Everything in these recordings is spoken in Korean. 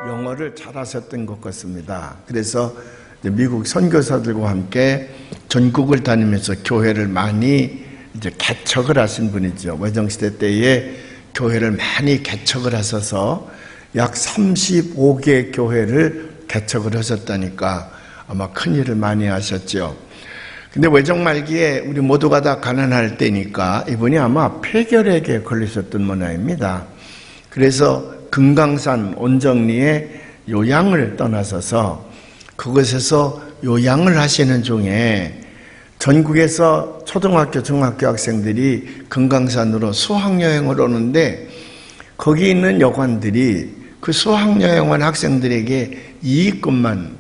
영어를 잘하셨던 것 같습니다. 그래서 미국 선교사들과 함께 전국을 다니면서 교회를 많이 이제 개척을 하신 분이죠. 외정시대 때에 교회를 많이 개척을 하셔서 약 35개 교회를 개척을 하셨다니까 아마 큰 일을 많이 하셨죠. 근데 외정 말기에 우리 모두가 다 가난할 때니까 이분이 아마 폐결핵에 걸리셨던 모양입니다. 그래서 금강산 온정리에 요양을 떠나셔서 그곳에서 요양을 하시는 중에 전국에서 초등학교, 중학교 학생들이 금강산으로 수학여행을 오는데 거기 있는 여관들이 그 수학여행 온 학생들에게 이익금만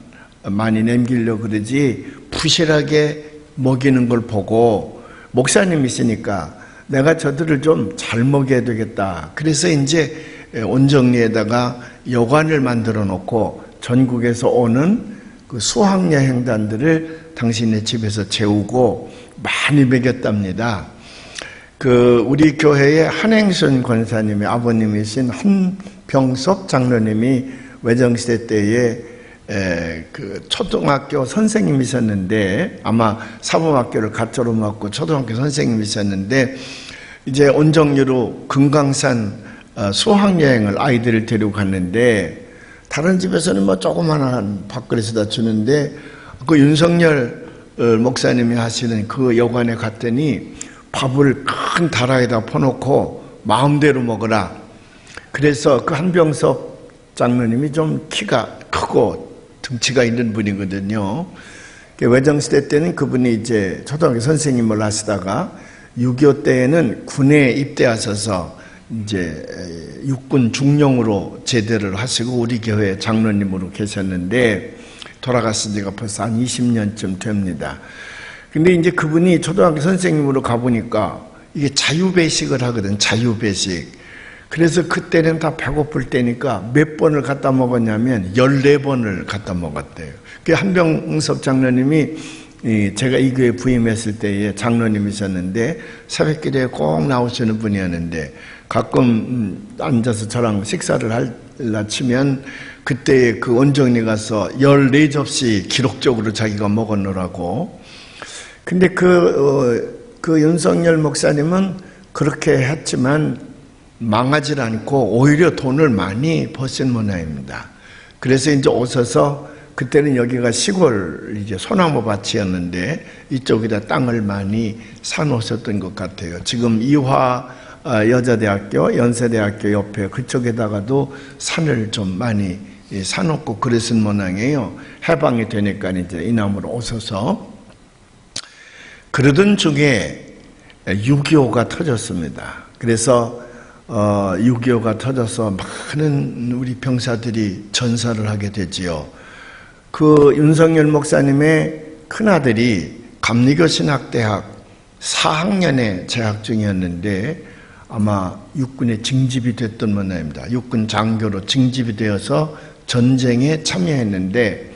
많이 남기려고 그러지 부실하게 먹이는 걸 보고 목사님이시니까 내가 저들을 좀 잘 먹여야 되겠다. 그래서 이제 온정리에다가 여관을 만들어 놓고 전국에서 오는 그 수학여행단들을 당신의 집에서 재우고 많이 먹였답니다. 우리 교회의 한행순 권사님의 아버님이신 한병섭 장로님이 외정시대 때에 초등학교 선생님이셨는데 아마 사범학교를 가짜로 맞고 초등학교 선생님이셨는데 이제 온정리로 금강산 수학여행을 아이들을 데리고 갔는데 다른 집에서는 뭐 조그만한 밥그릇에다 주는데 그 윤석열 목사님이 하시는 그 여관에 갔더니 밥을 큰 다라에다 퍼놓고 마음대로 먹어라. 그래서 그 한병섭 장로님이 좀 키가 크고 등치가 있는 분이거든요. 외정시대 때는 그분이 이제 초등학교 선생님을 하시다가 6.25 때에는 군에 입대하셔서 이제 육군 중령으로 제대를 하시고 우리 교회 장로님으로 계셨는데 돌아가신 지가 벌써 한 20년쯤 됩니다. 근데 이제 그분이 초등학교 선생님으로 가보니까 이게 자유배식을 하거든, 자유배식. 그래서 그때는 다 배고플 때니까 몇 번을 갖다 먹었냐면 14번을 갖다 먹었대요. 그 한병섭 장로님이 제가 이 교회 부임했을 때에 장로님이셨는데 새벽기도에 꼭 나오시는 분이었는데 가끔 앉아서 저랑 식사를 할라 치면 그때 그 온정리 가서 14접시 기록적으로 자기가 먹었노라고. 근데 그 윤석열 목사님은 그렇게 했지만 망하질 않고 오히려 돈을 많이 버신 모양입니다. 그래서 이제 오셔서 그때는 여기가 시골 이제 소나무 밭이었는데 이쪽에다 땅을 많이 사놓으셨던 것 같아요. 지금 이화 여자대학교, 연세대학교 옆에 그쪽에다가도 산을 좀 많이 사놓고 그랬은 모양이에요. 해방이 되니까 이제 이 나무로 오셔서 그러던 중에 6.25가 터졌습니다. 그래서 6.25가 터져서 많은 우리 병사들이 전사를 하게 되지요. 그 윤석열 목사님의 큰아들이 감리교 신학대학 4학년에 재학 중이었는데 아마 육군에 징집이 됐던 모양입니다. 육군 장교로 징집이 되어서 전쟁에 참여했는데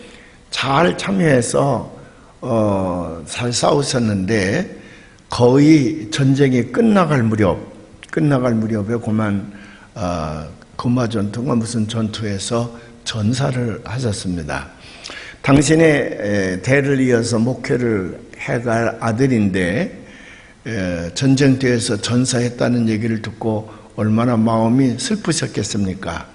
잘 참여해서 잘 싸우셨는데 거의 전쟁이 끝나갈 무렵에 그만 금화전투가 무슨 전투에서 전사를 하셨습니다. 당신의 대를 이어서 목회를 해갈 아들인데 전쟁터에서 전사했다는 얘기를 듣고 얼마나 마음이 슬프셨겠습니까?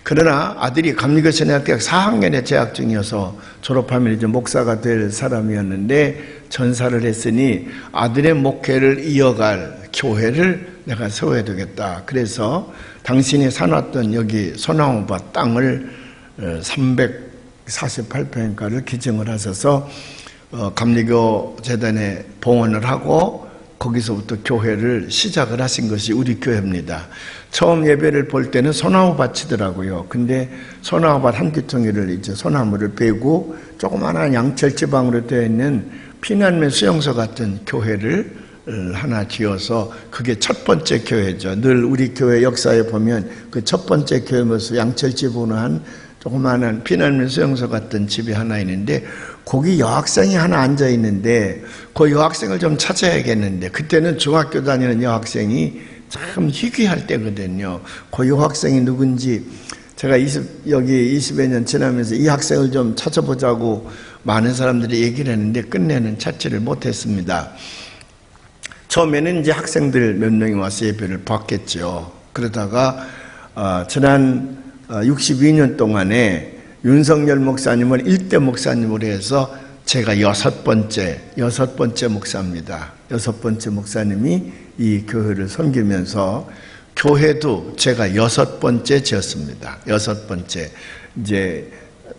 그러나 아들이 감리교 신학대학 4학년에 재학 중이어서 졸업하면 이제 목사가 될 사람이었는데 전사를 했으니 아들의 목회를 이어갈 교회를 내가 세워야 되겠다. 그래서 당신이 사놨던 여기 소나무밭 땅을 348평가를 기증을 하셔서 감리교 재단에 봉헌을 하고 거기서부터 교회를 시작을 하신 것이 우리 교회입니다. 처음 예배를 볼 때는 소나무밭이더라고요. 근데 소나무밭 한 귀퉁이를 이제 소나무를 베고 조그마한 양철지방으로 되어 있는 피난민 수용소 같은 교회를 하나 지어서 그게 첫 번째 교회죠. 늘 우리 교회 역사에 보면 그 첫 번째 교회 모습 양철지붕으로 한 조그마한 피난민 수용소 같은 집이 하나 있는데 거기 여학생이 하나 앉아 있는데 그 여학생을 좀 찾아야겠는데 그때는 중학교 다니는 여학생이 참 희귀할 때거든요. 고유 학생이 누군지 제가 여기 20여 년 지나면서 이 학생을 좀 찾아보자고 많은 사람들이 얘기를 했는데 끝내는 찾지를 못했습니다. 처음에는 이제 학생들 몇 명이 와서 예배를 받겠죠. 그러다가 지난 62년 동안에 윤석열 목사님을 1대 목사님으로 해서 제가 여섯 번째 목사입니다. 여섯 번째 목사님이 이 교회를 섬기면서 교회도 제가 여섯 번째 지었습니다. 여섯 번째. 이제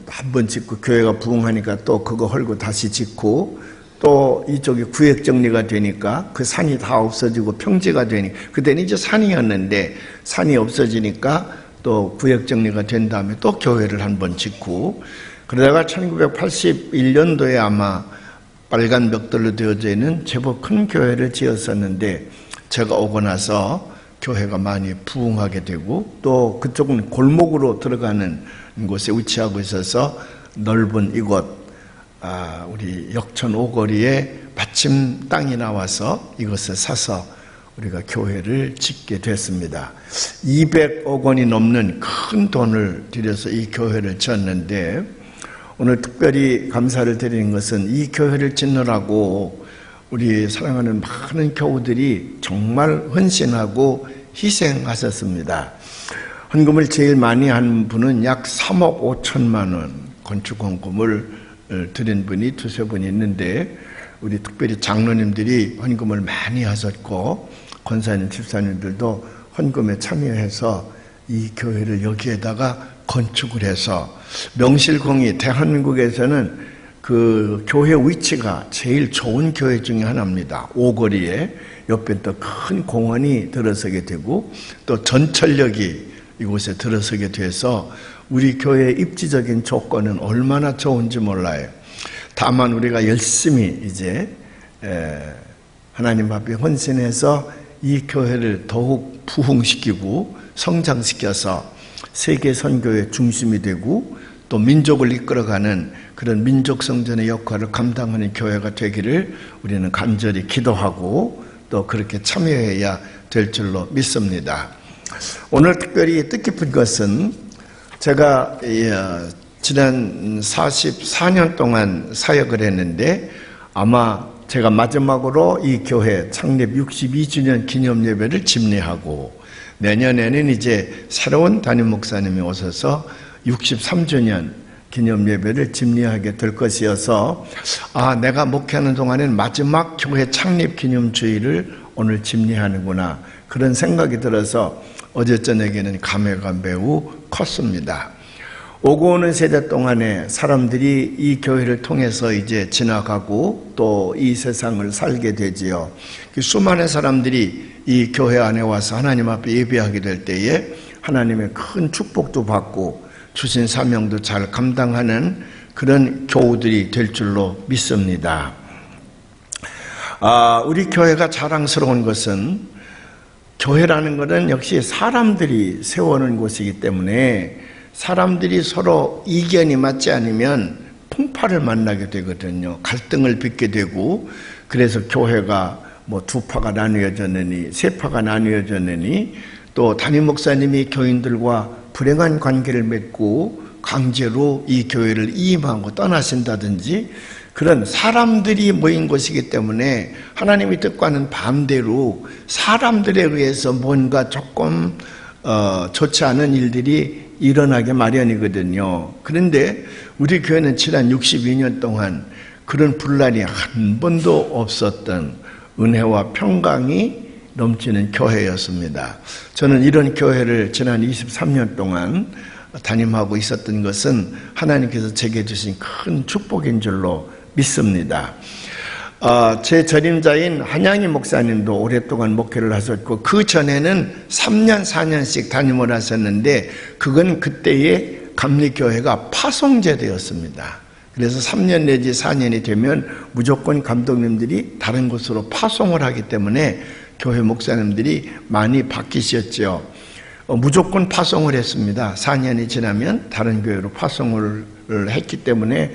한 번 짓고 교회가 부흥하니까 또 그거 헐고 다시 짓고 또 이쪽이 구역 정리가 되니까 그 산이 다 없어지고 평지가 되니 그때는 이제 산이었는데 산이 없어지니까 또 구역 정리가 된 다음에 또 교회를 한 번 짓고 그러다가 1981년도에 아마 빨간 벽돌로 되어져 있는 제법 큰 교회를 지었었는데 제가 오고 나서 교회가 많이 부흥하게 되고 또 그쪽은 골목으로 들어가는 곳에 위치하고 있어서 넓은 이곳 우리 역천 오거리에 마침 땅이 나와서 이것을 사서 우리가 교회를 짓게 됐습니다. 200억 원이 넘는 큰 돈을 들여서 이 교회를 지었는데 오늘 특별히 감사를 드리는 것은 이 교회를 짓느라고 우리 사랑하는 많은 교우들이 정말 헌신하고 희생하셨습니다. 헌금을 제일 많이 한 분은 약 3억 5천만 원 건축 헌금을 드린 분이 두세 분 있는데 우리 특별히 장로님들이 헌금을 많이 하셨고 권사님, 집사님들도 헌금에 참여해서 이 교회를 여기에다가 건축을 해서 명실공히 대한민국에서는 그 교회 위치가 제일 좋은 교회 중에 하나입니다. 오거리에 옆에 또 큰 공원이 들어서게 되고 또 전철역이 이곳에 들어서게 돼서 우리 교회의 입지적인 조건은 얼마나 좋은지 몰라요. 다만 우리가 열심히 이제 하나님 앞에 헌신해서 이 교회를 더욱 부흥시키고 성장시켜서 세계 선교의 중심이 되고 또 민족을 이끌어가는 그런 민족 성전의 역할을 감당하는 교회가 되기를 우리는 간절히 기도하고 또 그렇게 참여해야 될 줄로 믿습니다. 오늘 특별히 뜻깊은 것은 제가 지난 44년 동안 사역을 했는데 아마 제가 마지막으로 이 교회 창립 62주년 기념 예배를 집례하고 내년에는 이제 새로운 담임 목사님이 오셔서 63주년 기념 예배를 집례하게 될 것이어서 내가 목회하는 동안에는 마지막 교회 창립 기념주일을 오늘 집례하는구나 그런 생각이 들어서 어제 저녁에는 감회가 매우 컸습니다. 오고 오는 세대 동안에 사람들이 이 교회를 통해서 이제 지나가고 또 이 세상을 살게 되지요. 수많은 사람들이 이 교회 안에 와서 하나님 앞에 예배하게 될 때에 하나님의 큰 축복도 받고 주신 사명도 잘 감당하는 그런 교우들이 될 줄로 믿습니다. 우리 교회가 자랑스러운 것은 교회라는 것은 역시 사람들이 세우는 곳이기 때문에 사람들이 서로 이견이 맞지 않으면 풍파를 만나게 되거든요. 갈등을 빚게 되고 그래서 교회가 뭐 두 파가 나뉘어졌느니 세 파가 나뉘어졌느니 또 담임 목사님이 교인들과 불행한 관계를 맺고 강제로 이 교회를 이임하고 떠나신다든지 그런 사람들이 모인 것이기 때문에 하나님의 뜻과는 반대로 사람들에 의해서 뭔가 조금 좋지 않은 일들이 일어나게 마련이거든요. 그런데 우리 교회는 지난 62년 동안 그런 분란이 한 번도 없었던 은혜와 평강이 넘치는 교회였습니다. 저는 이런 교회를 지난 23년 동안 담임하고 있었던 것은 하나님께서 제게 주신 큰 축복인 줄로 믿습니다. 제 전임자인 한양희 목사님도 오랫동안 목회를 하셨고 그 전에는 3년 4년씩 담임을 하셨는데 그건 그때의 감리교회가 파송제도였습니다. 그래서 3년 내지 4년이 되면 무조건 감독님들이 다른 곳으로 파송을 하기 때문에 교회 목사님들이 많이 바뀌셨죠. 무조건 파송을 했습니다. 4년이 지나면 다른 교회로 파송을 했기 때문에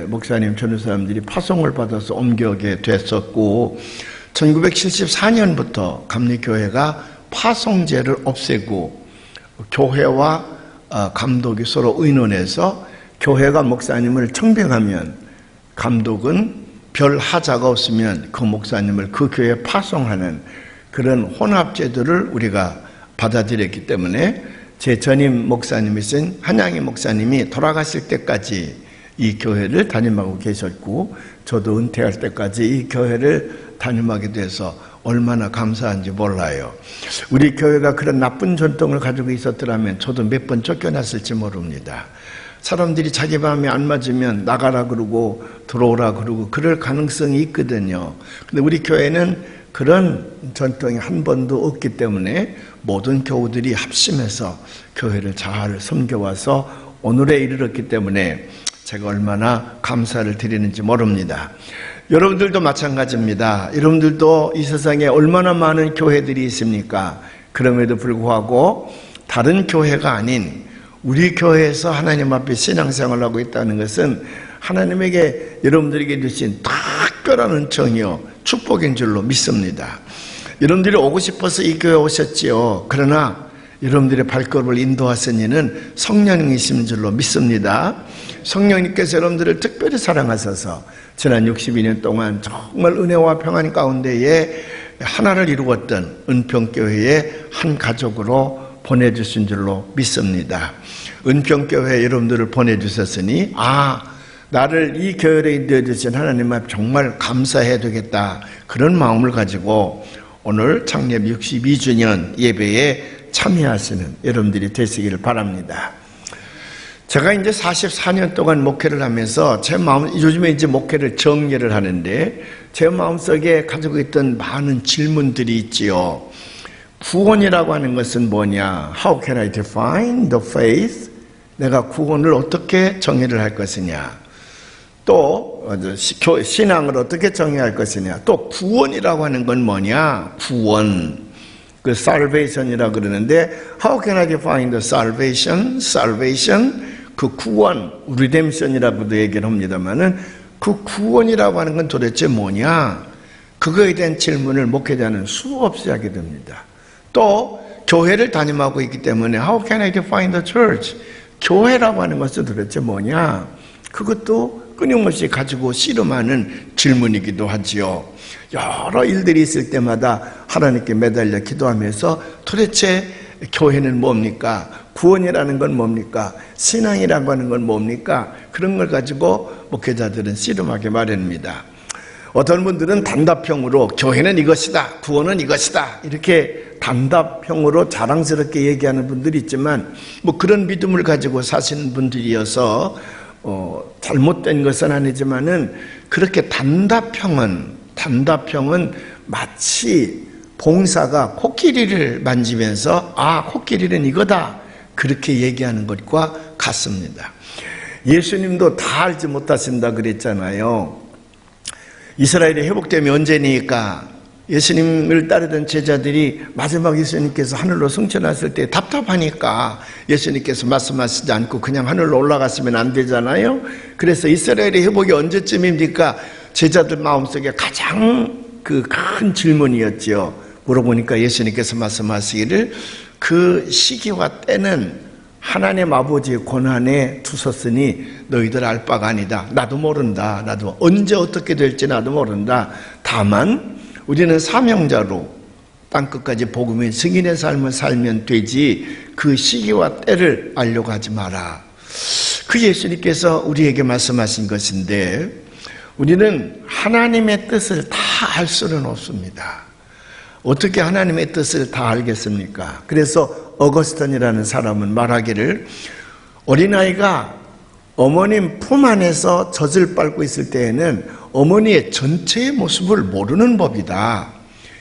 목사님, 전도사님들이 파송을 받아서 옮겨오게 됐었고 1974년부터 감리교회가 파송제를 없애고 교회와 감독이 서로 의논해서 교회가 목사님을 청빙하면 감독은 별 하자가 없으면 그 목사님을 그 교회에 파송하는 그런 혼합제도를 우리가 받아들였기 때문에 제 전임 목사님이신 한양희 목사님이 돌아가실 때까지 이 교회를 담임하고 계셨고 저도 은퇴할 때까지 이 교회를 담임하게 돼서 얼마나 감사한지 몰라요. 우리 교회가 그런 나쁜 전통을 가지고 있었더라면 저도 몇 번 쫓겨났을지 모릅니다. 사람들이 자기 마음에 안 맞으면 나가라 그러고 들어오라 그러고 그럴 가능성이 있거든요. 근데 우리 교회는 그런 전통이 한 번도 없기 때문에 모든 교우들이 합심해서 교회를 잘 섬겨와서 오늘에 이르렀기 때문에 제가 얼마나 감사를 드리는지 모릅니다. 여러분들도 마찬가지입니다. 여러분들도 이 세상에 얼마나 많은 교회들이 있습니까? 그럼에도 불구하고 다른 교회가 아닌 우리 교회에서 하나님 앞에 신앙생활을 하고 있다는 것은 하나님에게 여러분들에게 주신 특별한 은총이요 축복인 줄로 믿습니다. 여러분들이 오고 싶어서 이 교회에 오셨지요. 그러나 여러분들의 발걸음을 인도하신 이는 성령이신 줄로 믿습니다. 성령님께서 여러분들을 특별히 사랑하셔서 지난 62년 동안 정말 은혜와 평안 가운데에 하나를 이루었던 은평교회의 한 가족으로 보내주신 줄로 믿습니다. 은평교회 여러분들을 보내주셨으니 나를 이 교회에 인도해주신 하나님 앞 정말 감사해야 되겠다 그런 마음을 가지고 오늘 창립 62주년 예배에 참여하시는 여러분들이 되시기를 바랍니다. 제가 이제 44년 동안 목회를 하면서 제 마음, 요즘에 이제 목회를 정리를 하는데 제 마음속에 가지고 있던 많은 질문들이 있지요. 구원이라고 하는 것은 뭐냐? How can I define the faith? 내가 구원을 어떻게 정의를 할 것이냐? 또 신앙을 어떻게 정의할 것이냐? 또 구원이라고 하는 건 뭐냐? 구원. 그 salvation이라고 그러는데 How can I define the salvation? Salvation. 그 구원, redemption이라고도 얘기를 합니다만은 그 구원이라고 하는 건 도대체 뭐냐? 그거에 대한 질문을 목회자는 수없이 하게 됩니다. 또 교회를 담임하고 있기 때문에 How can I define the church? 교회라고 하는 것은 도대체 뭐냐? 그것도 끊임없이 가지고 씨름하는 질문이기도 하지요. 여러 일들이 있을 때마다 하나님께 매달려 기도하면서 도대체 교회는 뭡니까? 구원이라는 건 뭡니까? 신앙이라고 하는 건 뭡니까? 그런 걸 가지고 목회자들은 씨름하게 마련입니다. 어떤 분들은 단답형으로 교회는 이것이다, 구원은 이것이다 이렇게 단답형으로 자랑스럽게 얘기하는 분들이 있지만 뭐 그런 믿음을 가지고 사시는 분들이어서 잘못된 것은 아니지만은 그렇게 단답형은 마치 봉사가 코끼리를 만지면서 코끼리는 이거다 그렇게 얘기하는 것과 같습니다. 예수님도 다 알지 못하신다 그랬잖아요. 이스라엘이 회복되면 언제니까 예수님을 따르던 제자들이 마지막 예수님께서 하늘로 승천하실 때 답답하니까 예수님께서 말씀하시지 않고 그냥 하늘로 올라갔으면 안 되잖아요. 그래서 이스라엘의 회복이 언제쯤입니까? 제자들 마음속에 가장 그 큰 질문이었지요. 물어보니까 예수님께서 말씀하시기를 그 시기와 때는 하나님 아버지의 권한에 두셨으니 너희들 알 바가 아니다. 나도 모른다. 나도 언제 어떻게 될지 나도 모른다. 다만 우리는 사명자로 땅끝까지 복음의 증인의 삶을 살면 되지 그 시기와 때를 알려고 하지 마라. 그 예수님께서 우리에게 말씀하신 것인데 우리는 하나님의 뜻을 다 알 수는 없습니다. 어떻게 하나님의 뜻을 다 알겠습니까? 그래서 어거스턴이라는 사람은 말하기를 어린아이가 어머님 품 안에서 젖을 빨고 있을 때에는 어머니의 전체의 모습을 모르는 법이다.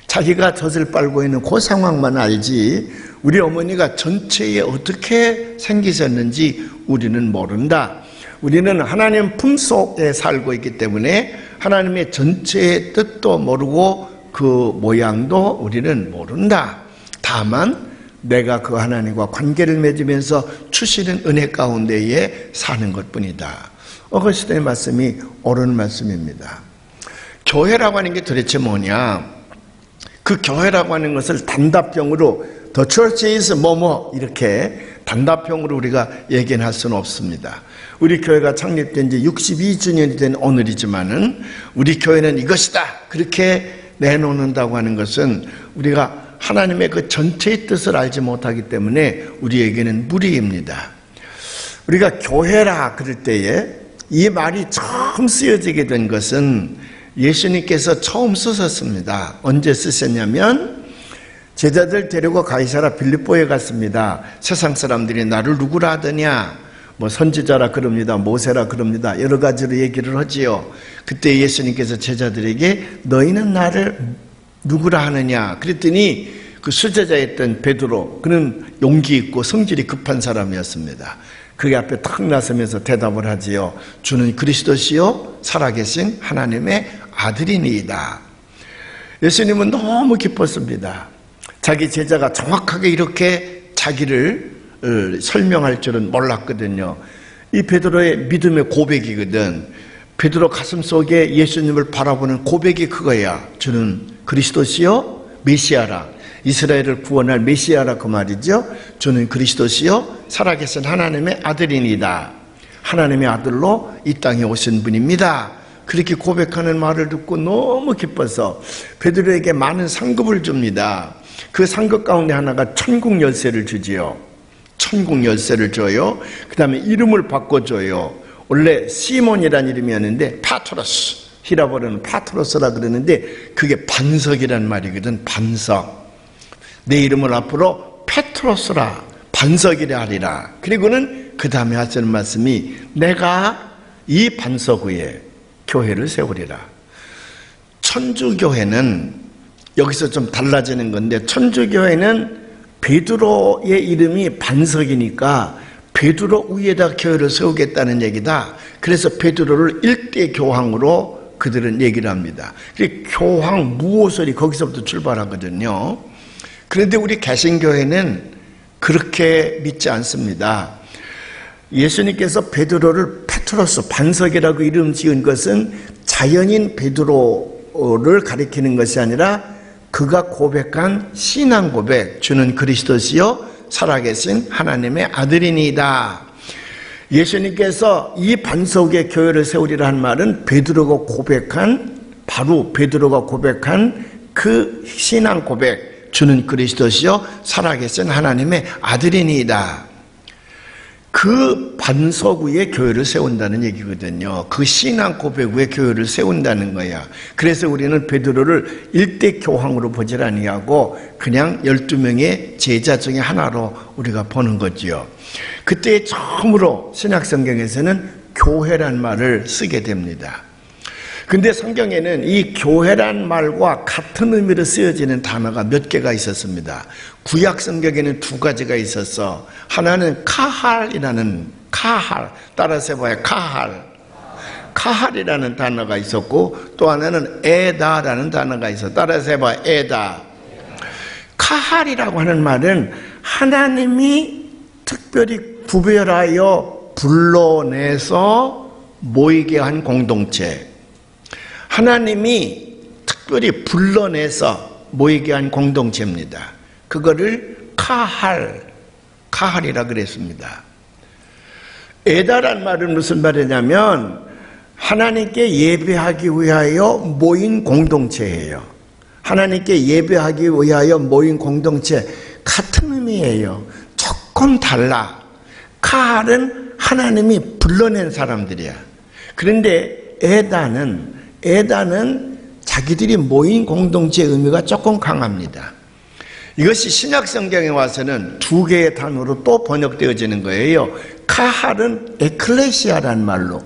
자기가 젖을 빨고 있는 그 상황만 알지 우리 어머니가 전체에 어떻게 생기셨는지 우리는 모른다. 우리는 하나님 품속에 살고 있기 때문에 하나님의 전체의 뜻도 모르고 그 모양도 우리는 모른다. 다만 내가 그 하나님과 관계를 맺으면서 주시는 은혜 가운데에 사는 것뿐이다. 어거스틴의 말씀이 옳은 말씀입니다. 교회라고 하는 게 도대체 뭐냐? 그 교회라고 하는 것을 단답형으로 The church is 뭐뭐 이렇게 단답형으로 우리가 얘기할 수는 없습니다. 우리 교회가 창립된 지 62주년이 된 오늘이지만은 우리 교회는 이것이다 그렇게 내놓는다고 하는 것은 우리가 하나님의 그 전체의 뜻을 알지 못하기 때문에 우리에게는 무리입니다. 우리가 교회라 그럴 때에 이 말이 처음 쓰여지게 된 것은 예수님께서 처음 쓰셨습니다. 언제 쓰셨냐면 제자들 데리고 가이사라 빌립보에 갔습니다. 세상 사람들이 나를 누구라 하더냐, 뭐 선지자라 그럽니다, 모세라 그럽니다, 여러 가지로 얘기를 하지요. 그때 예수님께서 제자들에게 너희는 나를 누구라 하느냐 그랬더니 그 수제자였던 베드로, 그는 용기 있고 성질이 급한 사람이었습니다. 그게 앞에 탁 나서면서 대답을 하지요. 주는 그리스도시요 살아계신 하나님의 아들이니이다. 예수님은 너무 기뻤습니다. 자기 제자가 정확하게 이렇게 자기를 설명할 줄은 몰랐거든요. 이 베드로의 믿음의 고백이거든. 베드로 가슴 속에 예수님을 바라보는 고백이 그거야. 주는 그리스도시요 메시아라, 이스라엘을 구원할 메시아라 그 말이죠. 주는 그리스도시요 살아계신 하나님의 아들이니다. 하나님의 아들로 이 땅에 오신 분입니다. 그렇게 고백하는 말을 듣고 너무 기뻐서 베드로에게 많은 상급을 줍니다. 그 상급 가운데 하나가 천국 열쇠를 주지요. 천국 열쇠를 줘요. 그 다음에 이름을 바꿔줘요. 원래 시몬이라는 이름이었는데 파트로스, 히라보로는 파트로스라 그러는데 그게 반석이란 말이거든. 반석. 내 이름을 앞으로 페트로스라, 반석이라 하리라. 그리고는 그 다음에 하시는 말씀이 내가 이 반석 위에 교회를 세우리라. 천주교회는 여기서 좀 달라지는 건데, 천주교회는 베드로의 이름이 반석이니까 베드로 위에다 교회를 세우겠다는 얘기다. 그래서 베드로를 일대 교황으로 그들은 얘기를 합니다. 교황 무오설이 거기서부터 출발하거든요. 그런데 우리 개신교회는 그렇게 믿지 않습니다. 예수님께서 베드로를 페트로스, 반석이라고 이름 지은 것은 자연인 베드로를 가리키는 것이 아니라 그가 고백한 신앙 고백, 주는 그리스도시요 살아계신 하나님의 아들이니이다. 예수님께서 이 반석의 교회를 세우리라 한 말은 베드로가 고백한, 바로 베드로가 고백한 그 신앙 고백, 주는 그리스도시요 살아계신 하나님의 아들이니이다. 그 반석 위에 교회를 세운다는 얘기거든요. 그 신앙 고백 위에 교회를 세운다는 거야. 그래서 우리는 베드로를 일대 교황으로 보질 아니하고 그냥 12명의 제자 중에 하나로 우리가 보는 거지요. 그때 처음으로 신약 성경에서는 교회란 말을 쓰게 됩니다. 근데 성경에는 이 교회란 말과 같은 의미로 쓰여지는 단어가 몇 개가 있었습니다. 구약 성경에는 두 가지가 있었어. 하나는 카할이라는, 카할, 따라서 해봐요. 카할이라는 단어가 있었고, 또 하나는 에다라는 단어가 있어. 따라서 해봐요. 에다. 카할이라고 하는 말은 하나님이 특별히 구별하여 불러내서 모이게 한 공동체, 하나님이 특별히 불러내서 모이게 한 공동체입니다. 그거를 카할이라 그랬습니다. 에다란 말은 무슨 말이냐면 하나님께 예배하기 위하여 모인 공동체예요. 하나님께 예배하기 위하여 모인 공동체, 같은 의미예요. 조금 달라. 카할은 하나님이 불러낸 사람들이야. 그런데 에다는 자기들이 모인 공동체의 의미가 조금 강합니다. 이것이 신약 성경에 와서는 두 개의 단어로 또 번역되어지는 거예요. 카할은 에클레시아란 말로,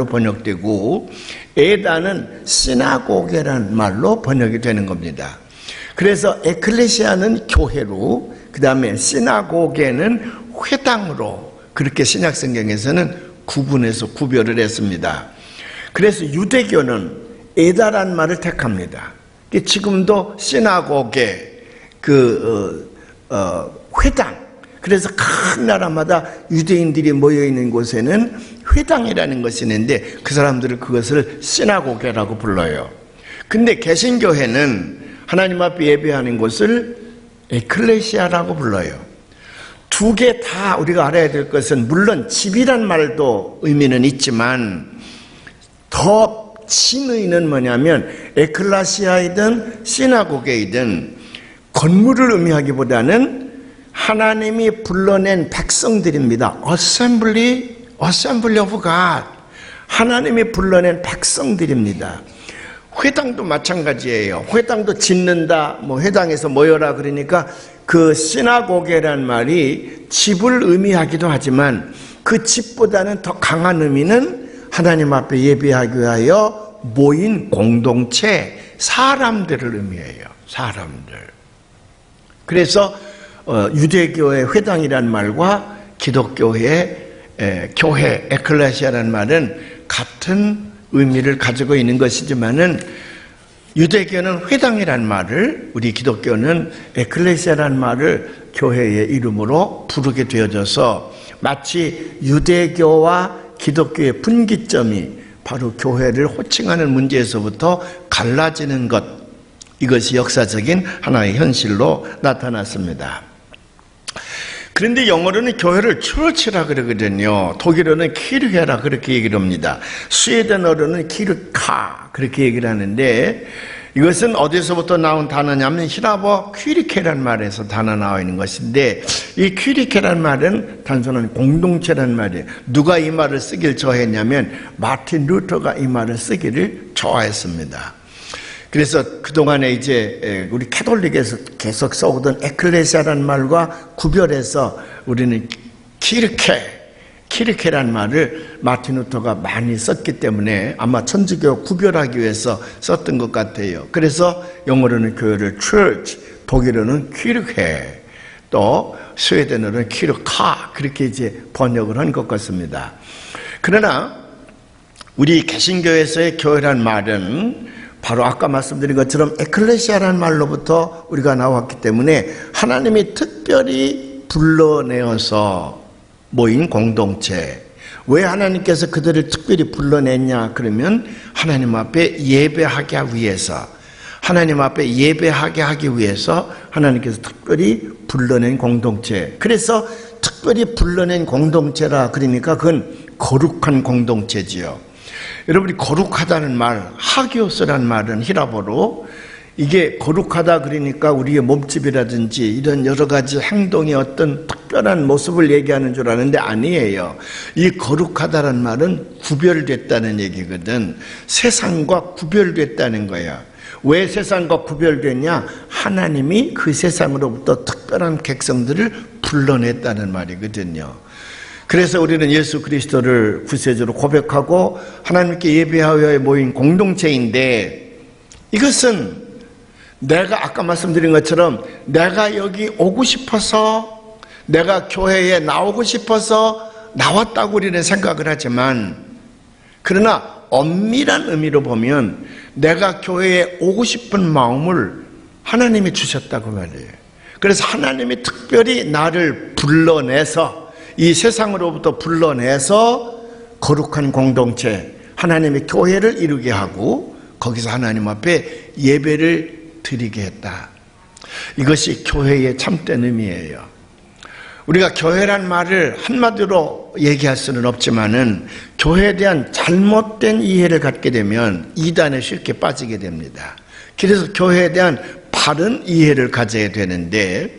번역되고, 에다는 시나고게란 말로 번역이 되는 겁니다. 그래서 에클레시아는 교회로, 그 다음에 시나고게는 회당으로, 그렇게 신약 성경에서는 구별을 했습니다. 그래서 유대교는 에다란 말을 택합니다. 지금도 시나고게, 회당. 그래서 각 나라마다 유대인들이 모여있는 곳에는 회당이라는 것이 있는데 그 사람들은 그것을 시나고게라고 불러요. 근데 개신교회는 하나님 앞에 예배하는 곳을 에클레시아라고 불러요. 두 개 다 우리가 알아야 될 것은, 물론 집이란 말도 의미는 있지만 더 진의는 뭐냐면, 에클레시아이든 시나고게이든 건물을 의미하기보다는 하나님이 불러낸 백성들입니다. Assembly of God. 하나님이 불러낸 백성들입니다. 회당도 마찬가지예요. 회당도 짓는다, 회당에서 모여라 그러니까 그 시나고게란 말이 집을 의미하기도 하지만 그 집보다는 더 강한 의미는 하나님 앞에 예배하기 위하여 모인 공동체, 사람들을 의미해요. 사람들. 그래서 유대교의 회당이란 말과 기독교의 교회, 에클레시아라는 말은 같은 의미를 가지고 있는 것이지만은, 유대교는 회당이란 말을, 우리 기독교는 에클레시아라는 말을 교회의 이름으로 부르게 되어져서 마치 유대교와 기독교의 분기점이 바로 교회를 호칭하는 문제에서부터 갈라지는 것, 이것이 역사적인 하나의 현실로 나타났습니다. 그런데 영어로는 교회를 church라 그러거든요. 독일어는 키르헤라 그렇게 얘기를 합니다. 스웨덴어로는 키르카 그렇게 얘기를 하는데, 이것은 어디서부터 나온 단어냐면 히라버 퀴리케라는 말에서 단어 나와 있는 것인데, 이 퀴리케라는 말은 단순한 공동체라는 말이에요. 누가 이 말을 쓰길 좋아했냐면 마틴 루터가 이 말을 쓰기를 좋아했습니다. 그래서 그동안에 이제 우리 캐톨릭에서 계속 써오던 에클레시아라는 말과 구별해서 우리는 키르케라는 말을 마틴 루터가 많이 썼기 때문에 아마 천주교 구별하기 위해서 썼던 것 같아요. 그래서 영어로는 교회를 church, 독일어는 키르케, 또 스웨덴어는 키르카, 그렇게 이제 번역을 한 것 같습니다. 그러나 우리 개신교에서의 교회란 말은 바로 아까 말씀드린 것처럼 에클레시아라는 말로부터 우리가 나왔기 때문에 하나님이 특별히 불러내어서 모인 공동체. 왜 하나님께서 그들을 특별히 불러냈냐 그러면, 하나님 앞에 예배하게 하기 위해서, 하나님 앞에 예배하게 하기 위해서 하나님께서 특별히 불러낸 공동체. 그래서 특별히 불러낸 공동체라 그러니까 그건 거룩한 공동체지요. 여러분이 거룩하다는 말, 하기오스라는 말은 히라보로, 이게 거룩하다 그러니까 우리의 몸집이라든지 이런 여러 가지 행동의 어떤 특별한 모습을 얘기하는 줄 아는데 아니에요. 이 거룩하다는 말은 구별됐다는 얘기거든. 세상과 구별됐다는 거야. 왜 세상과 구별됐냐? 하나님이 그 세상으로부터 특별한 백성들을 불러냈다는 말이거든요. 그래서 우리는 예수 그리스도를 구세주로 고백하고 하나님께 예배하여 모인 공동체인데, 이것은 내가 아까 말씀드린 것처럼 내가 여기 오고 싶어서, 내가 교회에 나오고 싶어서 나왔다고 우리는 생각을 하지만, 그러나 엄밀한 의미로 보면 내가 교회에 오고 싶은 마음을 하나님이 주셨다고 말이에요. 그래서 하나님이 특별히 나를 불러내서, 이 세상으로부터 불러내서 거룩한 공동체, 하나님의 교회를 이루게 하고 거기서 하나님 앞에 예배를 드리게 했다. 이것이 교회의 참된 의미예요. 우리가 교회란 말을 한마디로 얘기할 수는 없지만은, 교회에 대한 잘못된 이해를 갖게 되면 이단에 쉽게 빠지게 됩니다. 그래서 교회에 대한 바른 이해를 가져야 되는데,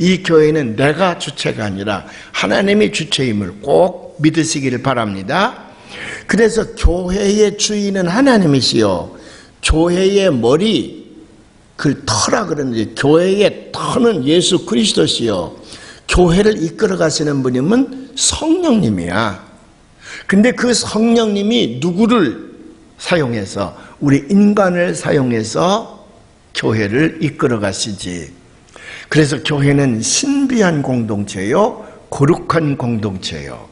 이 교회는 내가 주체가 아니라 하나님이 주체임을 꼭 믿으시기를 바랍니다. 그래서 교회의 주인은 하나님이시요, 교회의 머리, 그 터라 그러는데 교회의 터는 예수 그리스도시요, 교회를 이끌어 가시는 분이면 성령님이야. 근데 그 성령님이 누구를 사용해서, 우리 인간을 사용해서 교회를 이끌어 가시지. 그래서 교회는 신비한 공동체요, 거룩한 공동체요,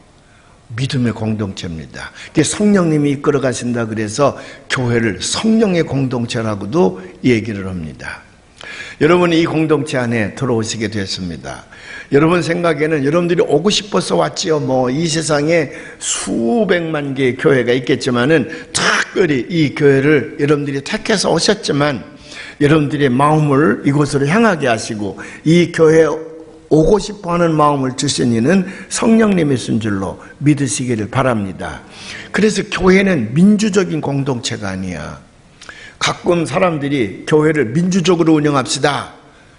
믿음의 공동체입니다. 성령님이 이끌어 가신다 그래서 교회를 성령의 공동체라고도 얘기를 합니다. 여러분이 이 공동체 안에 들어오시게 됐습니다. 여러분 생각에는 여러분들이 오고 싶어서 왔지요. 이 세상에 수백만 개의 교회가 있겠지만은 특별히 이 교회를 여러분들이 택해서 오셨지만 여러분들의 마음을 이곳으로 향하게 하시고 이 교회에 오고 싶어하는 마음을 주신 이는 성령님이신 줄로 믿으시기를 바랍니다. 그래서 교회는 민주적인 공동체가 아니야. 가끔 사람들이 교회를 민주적으로 운영합시다.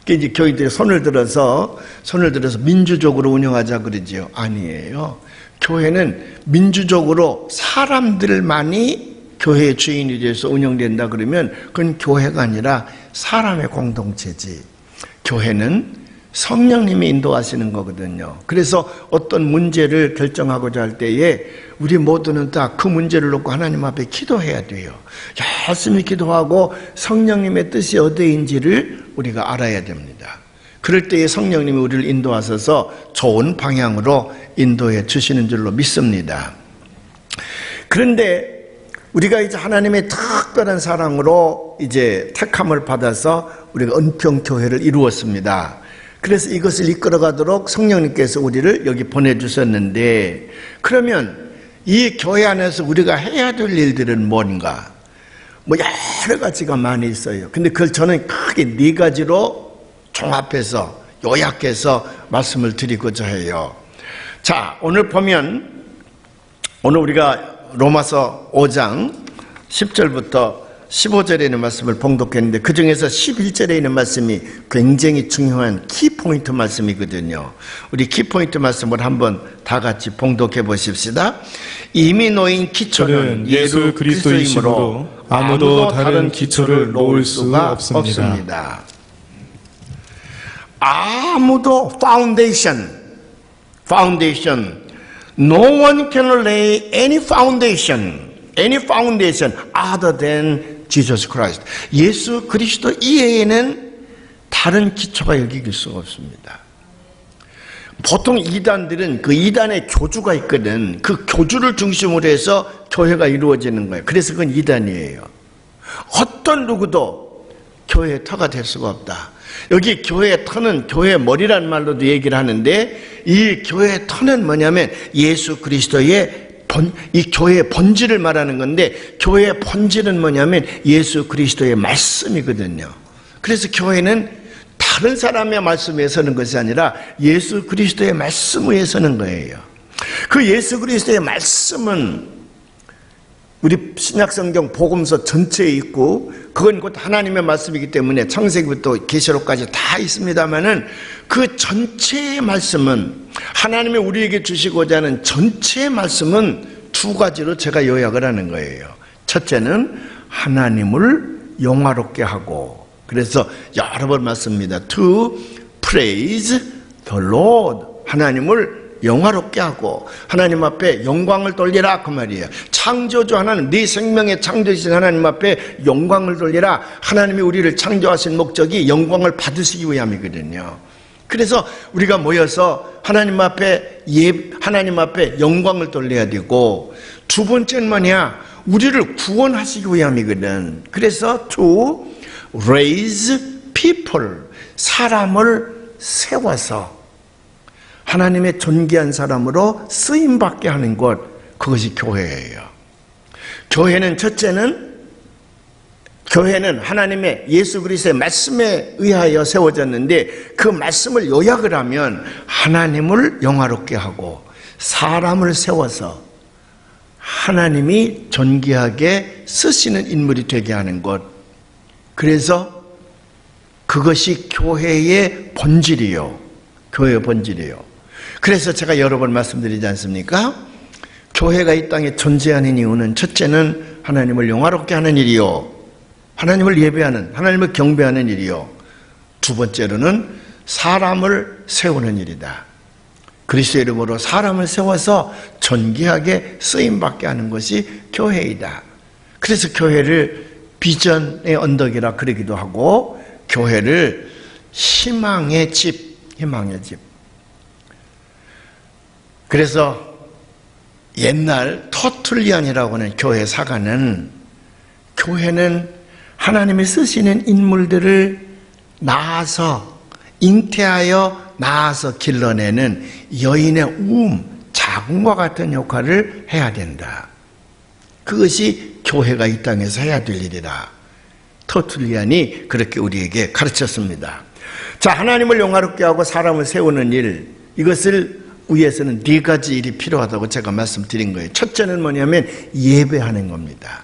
이제 교회들이 손을 들어서 민주적으로 운영하자 그러지요. 아니에요. 교회는 민주적으로 사람들만이 교회의 주인이 돼서 운영된다 그러면 그건 교회가 아니라 사람의 공동체지. 교회는 성령님이 인도하시는 거거든요. 그래서 어떤 문제를 결정하고자 할 때에 우리 모두는 다 그 문제를 놓고 하나님 앞에 기도해야 돼요. 열심히 기도하고 성령님의 뜻이 어디인지를 우리가 알아야 됩니다. 그럴 때에 성령님이 우리를 인도하셔서 좋은 방향으로 인도해 주시는 줄로 믿습니다. 그런데 우리가 이제 하나님의 특별한 사랑으로 이제 택함을 받아서 우리가 은평교회를 이루었습니다. 그래서 이것을 이끌어가도록 성령님께서 우리를 여기 보내주셨는데, 그러면 이 교회 안에서 우리가 해야 될 일들은 뭔가? 여러 가지가 많이 있어요. 근데 그걸 저는 크게 4가지로 종합해서 요약해서 말씀을 드리고자 해요. 자, 오늘 보면 오늘 우리가 로마서 5장 10절부터 15절에 있는 말씀을 봉독했는데 그 중에서 11절에 있는 말씀이 굉장히 중요한 키포인트 말씀이거든요. 우리 키포인트 말씀을 한번 다 같이 봉독해 보십시다. 이미 놓인 기초는 예수 그리스도이심으로 아무도 다른 기초를 놓을 수가 없습니다. 아무도 foundation. No one can lay any foundation other than Jesus Christ. 예수 그리스도 이외에는 다른 기초가 여기 수가 없습니다. 보통 이단들은 그 이단의 교주가 있거든. 그 교주를 중심으로 해서 교회가 이루어지는 거예요. 그래서 그건 이단이에요. 어떤 누구도 교회의 터가 될 수가 없다. 여기 교회의 터는 교회의 머리란 말로도 얘기를 하는데, 이 교회의 터는 뭐냐면 예수 그리스도의 이 교회의 본질을 말하는 건데, 교회의 본질은 뭐냐면 예수 그리스도의 말씀이거든요. 그래서 교회는 다른 사람의 말씀 위에 서는 것이 아니라 예수 그리스도의 말씀 위에 서는 거예요. 그 예수 그리스도의 말씀은 우리 신약성경 복음서 전체에 있고, 그건 곧 하나님의 말씀이기 때문에 창세기부터 계시록까지 다 있습니다만은 그 전체의 말씀은, 하나님이 우리에게 주시고자 하는 전체의 말씀은 2가지로 제가 요약을 하는 거예요. 첫째는 하나님을 영화롭게 하고, 그래서 여러 번 말씀입니다. To praise the Lord. 하나님을 영화롭게 하고 하나님 앞에 영광을 돌리라, 그 말이에요. 창조주 하나님, 네 생명의 창조주신 하나님 앞에 영광을 돌리라. 하나님이 우리를 창조하신 목적이 영광을 받으시기 위함이거든요. 그래서 우리가 모여서 하나님 앞에 영광을 돌려야 되고, 2번째는 뭐냐? 우리를 구원하시기 위함이거든. 그래서 to raise people, 사람을 세워서 하나님의 존귀한 사람으로 쓰임받게 하는 것, 그것이 교회예요. 교회는 하나님의 예수 그리스도의 말씀에 의하여 세워졌는데, 그 말씀을 요약을 하면 하나님을 영화롭게 하고 사람을 세워서 하나님이 존귀하게 쓰시는 인물이 되게 하는 것, 그래서 그것이 교회의 본질이요. 교회의 본질이에요. 그래서 제가 여러 번 말씀드리지 않습니까? 교회가 이 땅에 존재하는 이유는 첫째는 하나님을 영화롭게 하는 일이요, 하나님을 예배하는, 하나님을 경배하는 일이요, 2번째로는 사람을 세우는 일이다. 그리스도의 이름으로 사람을 세워서 존귀하게 쓰임받게 하는 것이 교회이다. 그래서 교회를 비전의 언덕이라 그러기도 하고, 교회를 희망의 집. 그래서 옛날 터툴리안이라고 하는 교회 사가는, 교회는 하나님이 쓰시는 인물들을 낳아서 잉태하여 낳아서 길러내는 여인의 자궁과 같은 역할을 해야 된다. 그것이 교회가 이 땅에서 해야 될 일이다. 터툴리안이 그렇게 우리에게 가르쳤습니다. 자, 하나님을 영화롭게 하고 사람을 세우는 일, 이것을 위해서는 4가지 일이 필요하다고 제가 말씀드린 거예요. 첫째는 뭐냐면 예배하는 겁니다.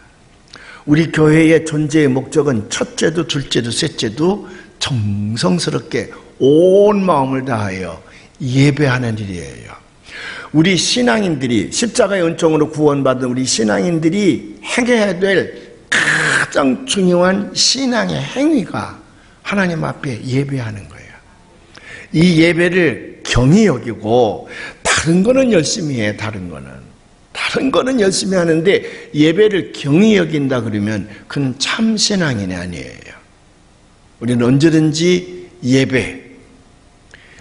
우리 교회의 존재의 목적은 첫째도 둘째도 셋째도 정성스럽게 온 마음을 다하여 예배하는 일이에요. 우리 신앙인들이, 십자가의 은총으로 구원받은 우리 신앙인들이 행해야 될 가장 중요한 신앙의 행위가 하나님 앞에 예배하는 거예요. 이 예배를 경히 여기고, 다른 거는 열심히 해. 다른 거는 열심히 하는데 예배를 경히 여긴다 그러면 그건 참 신앙인이 아니에요. 우리는 언제든지 예배.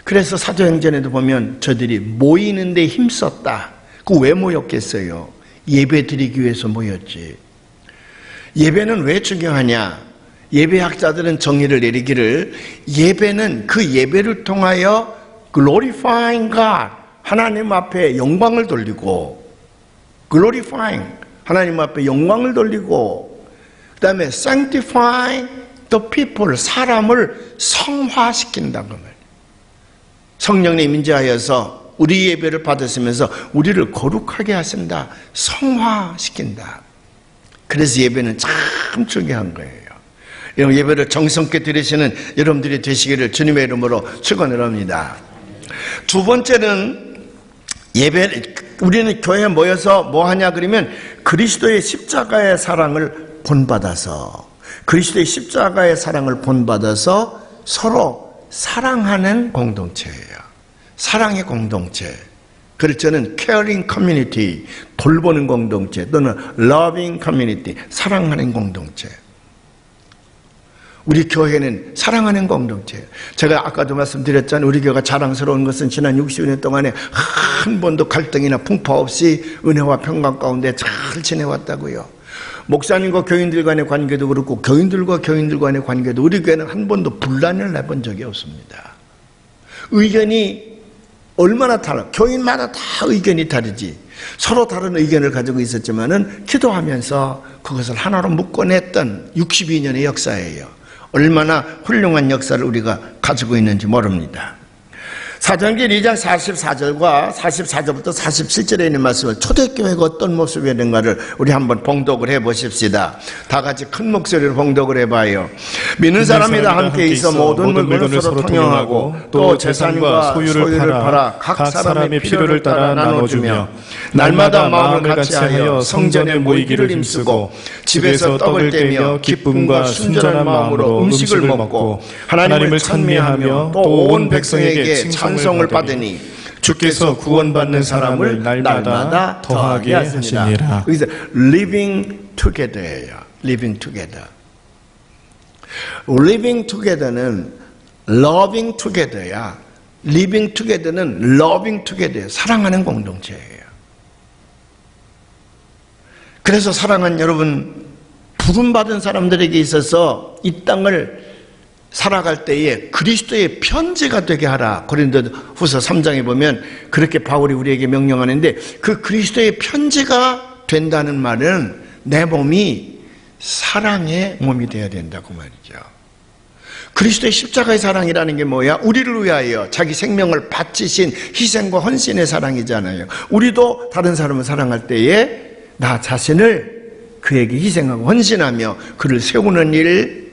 그래서 사도행전에도 보면 저들이 모이는데 힘썼다. 그 왜 모였겠어요? 예배 드리기 위해서 모였지. 예배는 왜 중요하냐? 예배학자들은 정의를 내리기를, 예배는 그 예배를 통하여 glorifying God, 하나님 앞에 영광을 돌리고, glorifying, 하나님 앞에 영광을 돌리고, 그 다음에 sanctifying the people, 사람을 성화시킨다고 말이에요. 성령님 임재하여서 우리 예배를 받으시면서 우리를 거룩하게 하신다, 성화시킨다. 그래서 예배는 참 중요한 거예요. 여러분, 예배를 정성껏 드리시는 여러분들이 되시기를 주님의 이름으로 축원을 합니다. 두 번째는 우리는 교회에 모여서 뭐 하냐 그러면 그리스도의 십자가의 사랑을 본받아서, 그리스도의 십자가의 사랑을 본받아서 서로 사랑하는 공동체예요. 사랑의 공동체. 그래서 저는 caring community, 돌보는 공동체, 또는 loving community, 사랑하는 공동체. 우리 교회는 사랑하는 공동체예요. 제가 아까도 말씀드렸잖아요. 우리 교회가 자랑스러운 것은 지난 60년 동안에 한 번도 갈등이나 풍파 없이 은혜와 평강 가운데 잘 지내왔다고요. 목사님과 교인들 간의 관계도 그렇고, 교인들과 교인들 간의 관계도 우리 교회는 한 번도 분란을 내본 적이 없습니다. 의견이 얼마나 달라. 교인마다 다 의견이 다르지. 서로 다른 의견을 가지고 있었지만은 기도하면서 그것을 하나로 묶어냈던 62년의 역사예요. 얼마나 훌륭한 역사를 우리가 가지고 있는지 모릅니다. 사도행전 2장 44절과 44절부터 47절에 있는 말씀을, 초대교회가 어떤 모습이었는가를 우리 한번 봉독을 해보십시다. 다 같이 큰 목소리로 봉독을 해봐요. 믿는 사람이 다 함께 있어 모든 물건을 서로 통용하고 또 재산과 소유를 팔아 각 사람의 필요를 따라 나눠주며 날마다 마음을 같이하여 성전에 모이기를 힘쓰고 집에서 떡을 떼며 기쁨과 순전한 마음으로 음식을 먹고 하나님을 찬미하며 또 온 백성에게 찬송을 받으니 주께서 구원받는 사람을 날마다 더하게 하시니라. 여기서 living together예요. living together. living together는 loving together야. living together는 loving together. 사랑하는 공동체예요. 그래서 사랑하는 여러분, 부름받은 사람들에게 있어서 이 땅을 살아갈 때에 그리스도의 편지가 되게 하라. 고린도후서 3장에 보면 그렇게 바울이 우리에게 명령하는데, 그 그리스도의 편지가 된다는 말은 내 몸이 사랑의 몸이 되어야 된다고 말이죠. 그리스도의 십자가의 사랑이라는 게 뭐야? 우리를 위하여 자기 생명을 바치신 희생과 헌신의 사랑이잖아요. 우리도 다른 사람을 사랑할 때에 나 자신을 그에게 희생하고 헌신하며 그를 세우는 일.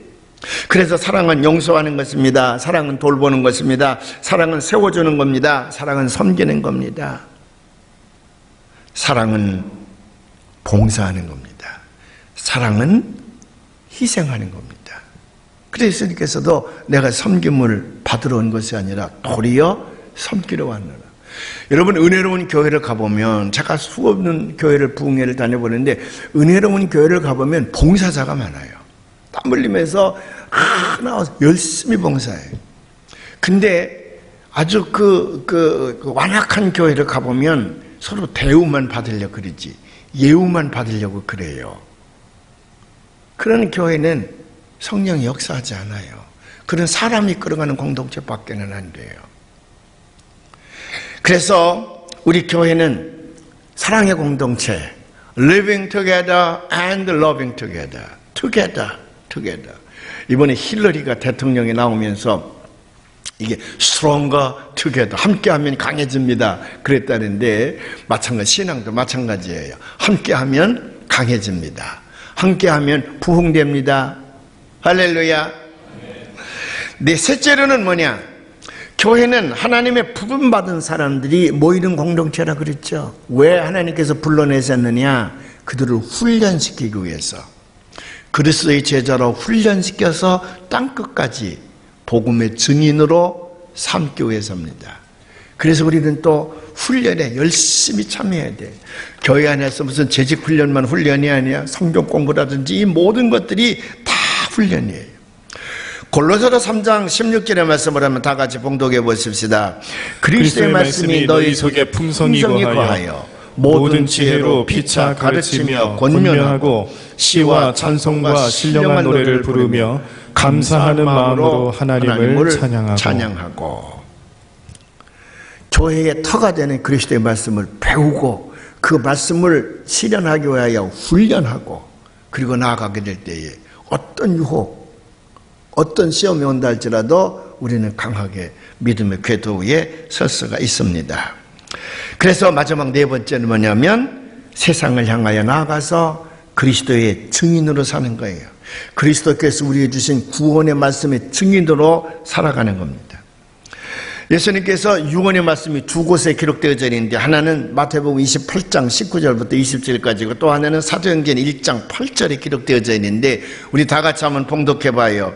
그래서 사랑은 용서하는 것입니다. 사랑은 돌보는 것입니다. 사랑은 세워주는 겁니다. 사랑은 섬기는 겁니다. 사랑은 봉사하는 겁니다. 사랑은 희생하는 겁니다. 그래서 예수님께서도 내가 섬김을 받으러 온 것이 아니라 도리어 섬기러 왔노라. 여러분, 은혜로운 교회를 가보면, 제가 수없는 교회를, 부흥회를 다녀보는데 은혜로운 교회를 가보면 봉사자가 많아요. 땀 흘리면서 나와서 열심히 봉사해요. 근데 아주 완악한 교회를 가보면 서로 대우만 받으려고 그러지, 예우만 받으려고 그래요. 그런 교회는 성령이 역사하지 않아요. 그런 사람이 끌어가는 공동체밖에는 안 돼요. 그래서 우리 교회는 사랑의 공동체, living together and loving together, together. 이번에 힐러리가 대통령이 나오면서 이게 stronger together, 함께하면 강해집니다 그랬다는데, 마찬가지, 신앙도 마찬가지예요. 함께하면 강해집니다. 함께하면 부흥됩니다. 할렐루야. 네, 셋째로는 뭐냐? 교회는 하나님의 부름받은 사람들이 모이는 공동체라 그랬죠. 왜 하나님께서 불러내셨느냐? 그들을 훈련시키기 위해서, 그리스도의 제자로 훈련시켜서 땅끝까지 복음의 증인으로 삼기 위해서입니다. 그래서 우리는 또 훈련에 열심히 참여해야 돼. 교회 안에서 무슨 재직 훈련만 훈련이 아니야. 성경 공부라든지 이 모든 것들이 다 훈련이에요. 골로새서 3장 16절의 말씀을 하면 다 같이 봉독해 보십시다. 그리스도의 말씀이 너희 속에 풍성히 거하여 모든 지혜로 피차 가르치며 권면하고 시와 찬송과 신령한 노래를 부르며 감사하는 마음으로 하나님을 찬양하고. 교회의 터가 되는 그리스도의 말씀을 배우고 그 말씀을 실현하기 위하여 훈련하고, 그리고 나아가게 될 때에 어떤 유혹, 어떤 시험이 온다 할지라도 우리는 강하게 믿음의 궤도 위에 설 수가 있습니다. 그래서 마지막 네 번째는 뭐냐면 세상을 향하여 나아가서 그리스도의 증인으로 사는 거예요. 그리스도께서 우리에게 주신 구원의 말씀의 증인으로 살아가는 겁니다. 예수님께서 유언의 말씀이 두 곳에 기록되어져 있는데, 하나는 마태복음 28장 19절부터 20절까지고 또 하나는 사도행전 1장 8절에 기록되어져 있는데, 우리 다 같이 한번 봉독해봐요.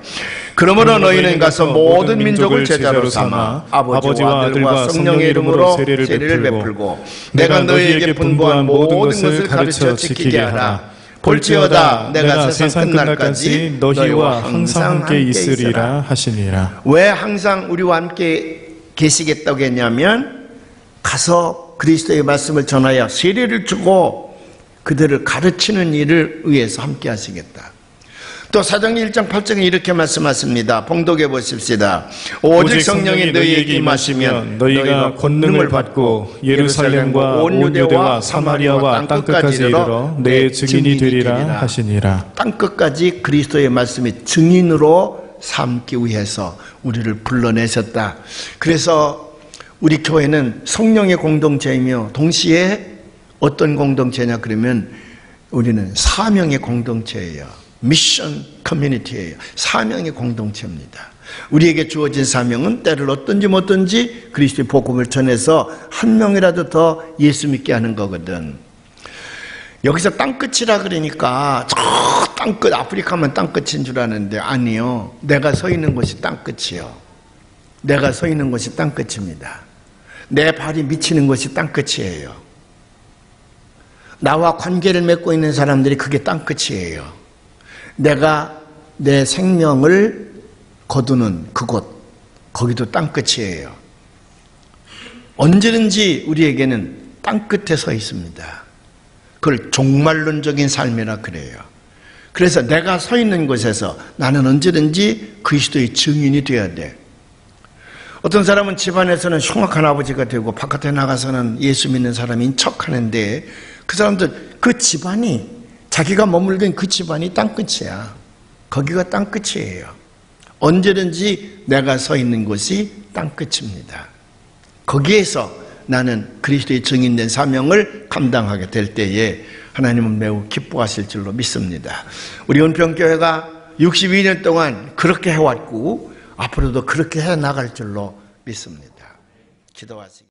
그러므로 너희는 가서 모든 민족을 제자로 삼아 아버지와 아들과 성령의 이름으로 세례를 베풀고 내가 너희에게 분부한 모든 것을 가르쳐 지키게 하라. 볼지어다 내가 세상 끝날까지 너희와 항상 함께 있으리라 하시니라. 왜 항상 우리와 함께 계시겠다고 했냐면, 가서 그리스도의 말씀을 전하여 세례를 주고 그들을 가르치는 일을 위해서 함께 하시겠다. 또 사도행전 1장 8절에 이렇게 말씀하십니다. 봉독해 보십시다. 오직 성령이 너희에게 임하시면 너희가 권능을 받고 예루살렘과 온 유대와 사마리아와 땅끝까지 이르러 내 증인이 되리라 하시니라. 땅끝까지 그리스도의 말씀의 증인으로 삼기 위해서 우리를 불러내셨다. 그래서 우리 교회는 성령의 공동체이며 동시에 어떤 공동체냐 그러면 우리는 사명의 공동체예요. 미션 커뮤니티예요. 사명의 공동체입니다. 우리에게 주어진 사명은 때를 어떤지 못든지 그리스도의 복음을 전해서 한 명이라도 더 예수 믿게 하는 거거든. 여기서 땅끝이라 그러니까 저 땅끝, 아프리카만 땅끝인 줄 아는데 아니요. 내가 서 있는 곳이 땅끝이요. 내가 서 있는 곳이 땅끝입니다. 내 발이 미치는 곳이 땅끝이에요. 나와 관계를 맺고 있는 사람들이 그게 땅끝이에요. 내가 내 생명을 거두는 그곳, 거기도 땅끝이에요. 언제든지 우리에게는 땅끝에 서 있습니다. 그걸 종말론적인 삶이라 그래요. 그래서 내가 서 있는 곳에서 나는 언제든지 그리스도의 증인이 되어야 돼. 어떤 사람은 집안에서는 흉악한 아버지가 되고 바깥에 나가서는 예수 믿는 사람인 척하는데, 그 사람들 그 집안이, 자기가 머물던 그 집안이 땅끝이야. 거기가 땅끝이에요. 언제든지 내가 서 있는 곳이 땅끝입니다. 거기에서 나는 그리스도의 증인된 사명을 감당하게 될 때에 하나님은 매우 기뻐하실 줄로 믿습니다. 우리 은평교회가 62년 동안 그렇게 해왔고 앞으로도 그렇게 해나갈 줄로 믿습니다. 기도하시기